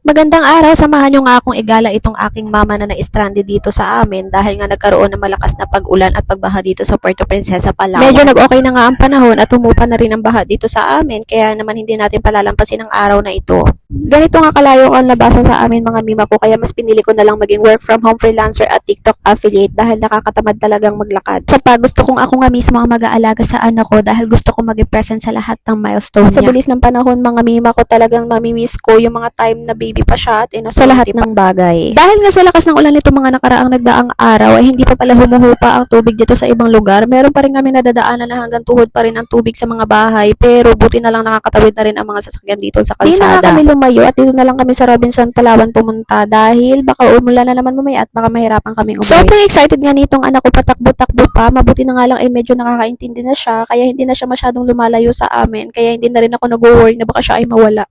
Magandang araw, samahan niyo nga akong igala itong aking mama na na-stranded dito sa amin dahil nga nagkaroon ng malakas na pag-ulan at pagbaha dito sa Puerto Princesa, Palawan. Medyo nag-okay na nga ang panahon at humupa na rin ang baha dito sa amin kaya naman hindi natin palalampasin ang araw na ito. Ganito nga kalayo ang labasan sa amin mga mima ko kaya mas pinili ko na lang maging work from home freelancer at TikTok affiliate dahil nakakatamad talagang maglakad. Sa pa gusto kong ako nga mismo ang mag-aalaga sa anak ko dahil gusto kong maging present sa lahat ng milestone niya. Sa bilis ng panahon mga mima ko talagang mamimiss ko yung mga time na baby pa siya at sa lahat ng bagay. Dahil nga sa lakas ng ulan nito mga nakaraang nagdaang araw ay hindi pa pala humuhupa ang tubig dito sa ibang lugar. Meron pa rin kami nadadaanan na hanggang tuhod pa rin ang tubig sa mga bahay pero buti na lang nakakatawid na rin ang mga sasakyan dito sa kalsada. Di na kami lumayo at dito na lang kami sa Robinson, Palawan pumunta dahil baka umulan na naman mamaya at baka mahirapan kaming umuwi. Sobrang excited nga nitong anak ko patakbo-takbo pa. Mabuti na nga lang ay medyo nakakaintindi na siya kaya hindi na siya masyadong lumalayo sa amin kaya hindi na rin ako nag-worry na baka siya ay mawala.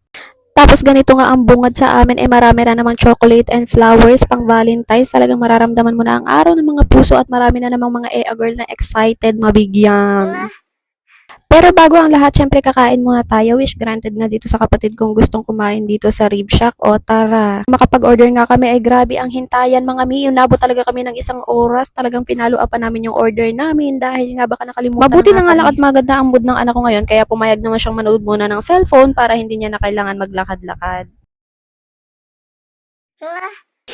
Tapos ganito nga ang bungad sa amin ay marami na namang chocolate and flowers pang Valentine's. Talagang mararamdaman mo na ang araw ng mga puso at marami na namang mga girl na excited mabigyan. Pero bago ang lahat, syempre kakain muna tayo. Wish granted nga dito sa kapatid kong gustong kumain dito sa Rib Shack. O tara. Makapag-order nga kami ay grabe ang hintayan mga mi. Nabot talaga kami ng 1 oras. Talagang pinalo pa namin yung order namin dahil nga baka nakalimutan. Mabuti na nga lang at maganda ang mood ng anak ko ngayon kaya pumayag naman siyang manood muna ng cellphone para hindi niya na kailangan maglakad-lakad.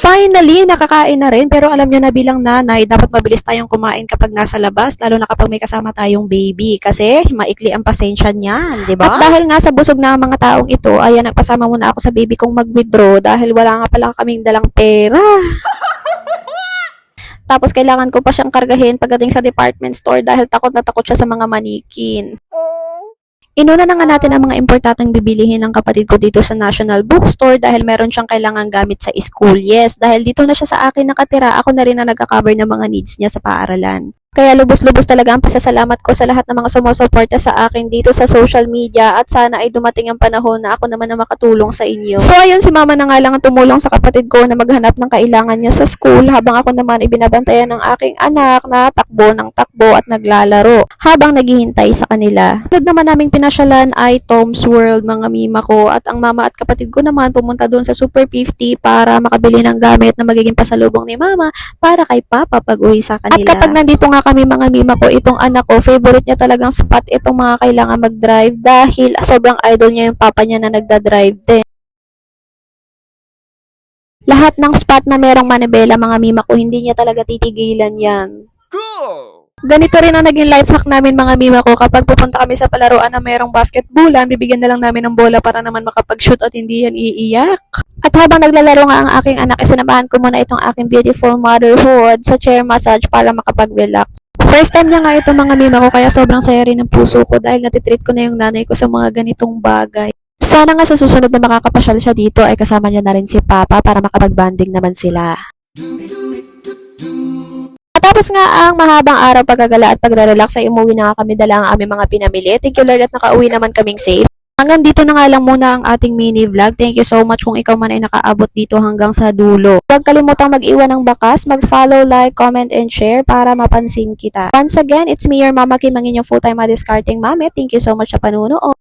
Finally, nakakain na rin pero alam nyo na bilang nanay, dapat mabilis tayong kumain kapag nasa labas, lalo na kapag may kasama tayong baby kasi maikli ang pasensya niyan, di ba? At dahil nga sa busog na ang mga taong ito, ayan, nagpasama muna ako sa baby kong mag-withdraw dahil wala nga pala kaming dalang pera. Tapos kailangan ko pa siyang kargahin pagdating sa department store dahil takot na takot siya sa mga manikin. Inuna na nga natin ang mga importanteng bibilihin ng kapatid ko dito sa National Bookstore dahil meron siyang kailangang gamit sa school. Yes, dahil dito na siya sa akin nakatira, ako na rin na nagka-cover ng mga needs niya sa paaralan. Kaya lubos-lubos talaga ang pasasalamat ko sa lahat ng mga sumusuporta sa akin dito sa social media at sana ay dumating ang panahon na ako naman na makatulong sa inyo. So ayun, si mama na nga lang ang tumulong sa kapatid ko na maghanap ng kailangan niya sa school habang ako naman ibinabantayan ng aking anak na takbo ng takbo at naglalaro habang naghihintay sa kanila. Sunod naman naming pinasyalan ay Tom's World mga mima ko at ang mama at kapatid ko naman pumunta doon sa Super 50 para makabili ng gamit na magiging pasalubong ni mama para kay papa pag uwi sa kanila. At kapag nandito nga kami mga mima ko, itong anak ko, favorite niya talagang spot itong mga kailangan mag-drive dahil sobrang idol niya yung papa niya na nagda-drive din. Lahat ng spot na merong manibela mga mima ko, hindi niya talaga titigilan yan. Go! Ganito rin ang naging life hack namin mga mima ko. Kapag pupunta kami sa palaruan na merong basketballan, bibigyan na lang namin ng bola para naman makapag-shoot at hindi yan iiyak. At habang naglalaro nga ang aking anak, isinamahan ko muna itong aking beautiful motherhood sa chair massage para makapag-relax. First time niya nga ito mga mima ko kaya sobrang saya rin ng puso ko dahil natitreat ko na yung nanay ko sa mga ganitong bagay. Sana nga sa susunod na makakapasyal siya dito ay kasama niya na rin si Papa para makapag-banding naman sila. At tapos nga ang mahabang araw pagkagala at pagre-relax ay umuwi na nga kami dala ang aming mga pinamili. Thank you Lord at nakauwi naman kaming safe. Hanggang dito na nga lang muna ang ating mini vlog. Thank you so much kung ikaw man ay nakaabot dito hanggang sa dulo. Huwag kalimutang mag-iwan ng bakas, mag-follow, like, comment, and share para mapansin kita. Once again, it's me, your Mama Kim, ang inyong full-time discarding mami. Thank you so much sa panunood.